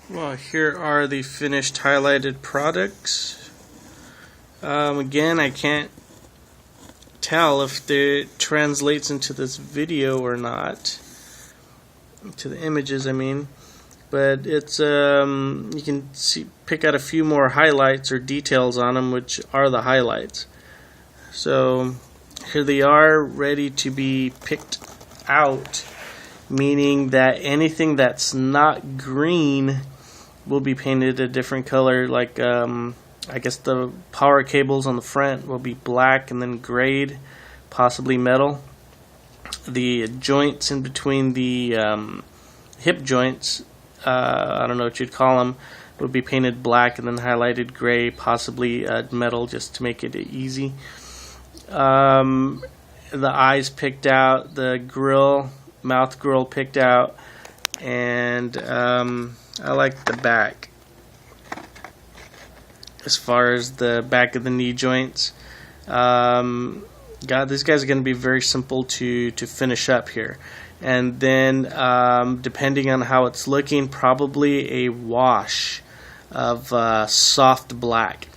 Well, here are the finished highlighted products. Again, I can't tell if it translates into this video or not, to the images I mean, but it's you can pick out a few more highlights or details on them, which are the highlights. So here they are, ready to be picked out, meaning that anything that's not green will be painted a different color. Like I guess the power cables on the front will be black and then grayed, possibly metal. The joints in between the hip joints, I don't know what you'd call them, would be painted black and then highlighted gray, possibly metal, just to make it easy. The eyes picked out, the mouth grill picked out, and I like the back. As far as the back of the knee joints, these guys are going to be very simple to finish up here. And then depending on how it's looking, probably a wash of soft black.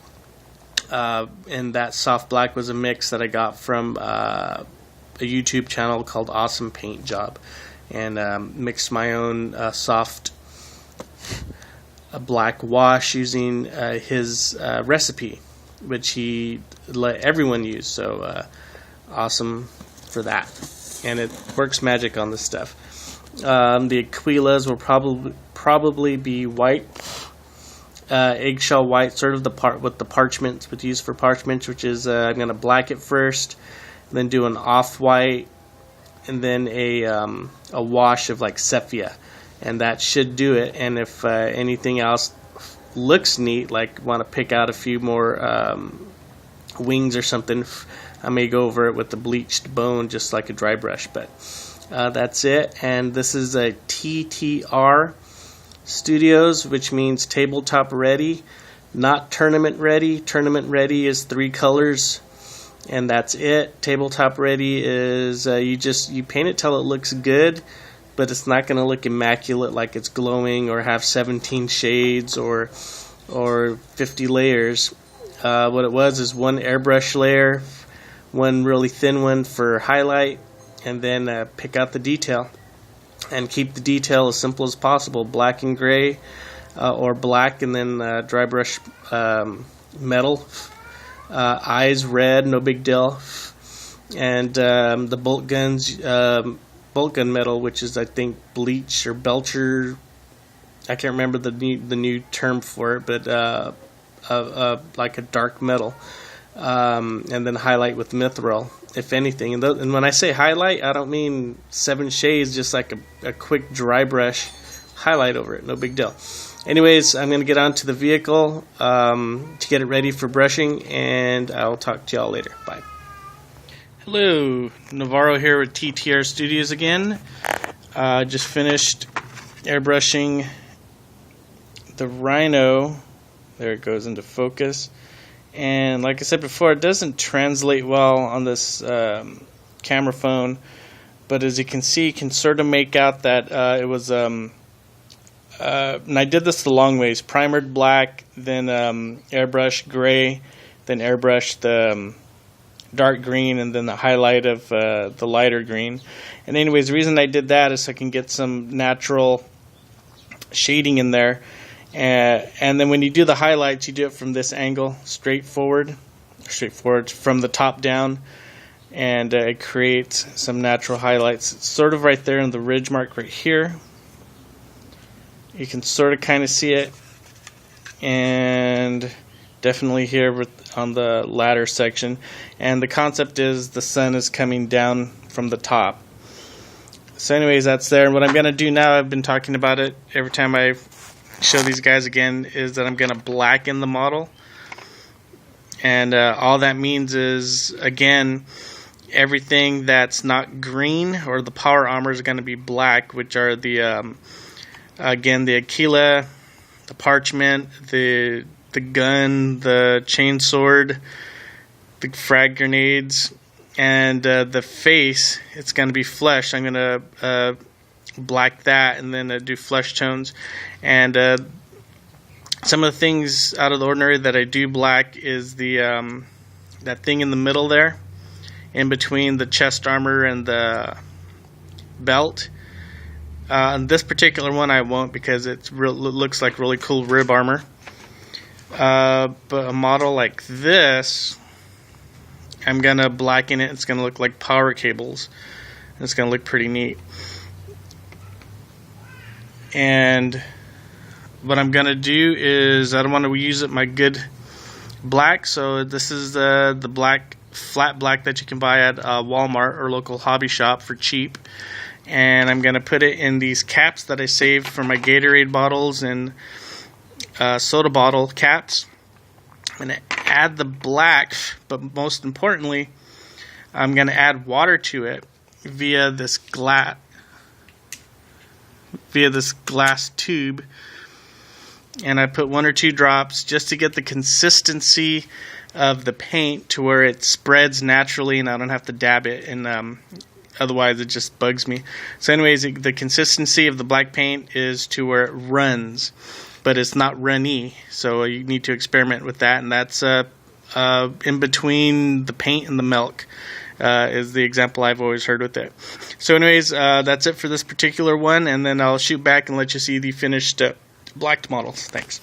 And that soft black was a mix that I got from a YouTube channel called Awesome Paint Job, and mixed my own soft black wash using his recipe, which he let everyone use. So awesome for that, and it works magic on this stuff. The Aquilas will probably be white, eggshell white, sort of the part with the parchment, with use for parchment, which is I'm going to black it first, then do an off-white, and then a wash of like sepia, and that should do it. And if anything else looks neat, like want to pick out a few more wings or something, I may go over it with the bleached bone, just like a dry brush. But that's it. And this is a TTR Studios, which means tabletop ready, not tournament ready. Tournament ready is 3 colors, and that's it. Tabletop ready is you paint it till it looks good, but it's not going to look immaculate, like it's glowing or have 17 shades or 50 layers. What it was is one airbrush layer, one really thin one for highlight, and then pick out the detail and keep the detail as simple as possible, black and gray, or black and then dry brush metal, eyes red, no big deal, and the bolt gun metal, which is I think bleach or belcher, I can't remember the new term for it, but like a dark metal, and then highlight with mithril, if anything. And when I say highlight, I don't mean 7 shades, just like a quick dry brush highlight over it, no big deal. Anyways, I'm going to get onto the vehicle to get it ready for brushing, and I'll talk to y'all later. Bye. Hello, Navarro here with TTR Studios again. Just finished airbrushing the Rhino. There it goes into focus. And like I said before, it doesn't translate well on this camera phone, but as you can see, you can sort of make out that it was and I did this the long ways: primered black, then airbrush gray, then airbrush the dark green, and then the highlight of the lighter green. And anyways, the reason I did that is so I can get some natural shading in there. And then when you do the highlights, you do it from this angle, straightforward from the top down, and it creates some natural highlights. It's sort of right there in the ridge mark right here. You can sort of kind of see it, and definitely here on the ladder section. And the concept is the sun is coming down from the top. So anyways, that's there. And what I'm going to do now, I've been talking about it every time I show these guys again, is that I'm going to blacken the model. And all that means is, again, everything that's not green or the power armor is going to be black, which are the again, the Aquila, the parchment, the gun, the chainsword, the frag grenades, and the face. It's going to be flesh. I'm going to black that and then do flesh tones. And Some of the things out of the ordinary that I do black is the that thing in the middle there, in between the chest armor and the belt. This particular one I won't, because it looks like really cool rib armor. But a model like this, I'm gonna blacken it. It's gonna look like power cables. It's gonna look pretty neat. And what I'm gonna do is, I don't want to use my good black, so this is the black, flat black that you can buy at Walmart or local hobby shop for cheap. And I'm gonna put it in these caps that I saved for my Gatorade bottles and soda bottle caps. I'm gonna add the black, but most importantly, I'm gonna add water to it via this glass tube. And I put 1 or 2 drops just to get the consistency of the paint to where it spreads naturally and I don't have to dab it, and otherwise it just bugs me. So anyways, the consistency of the black paint is to where it runs, but it's not runny, so you need to experiment with that, and that's in between the paint and the milk is the example I've always heard with it. So anyways, that's it for this particular one, and then I'll shoot back and let you see the finished blacked models. Thanks.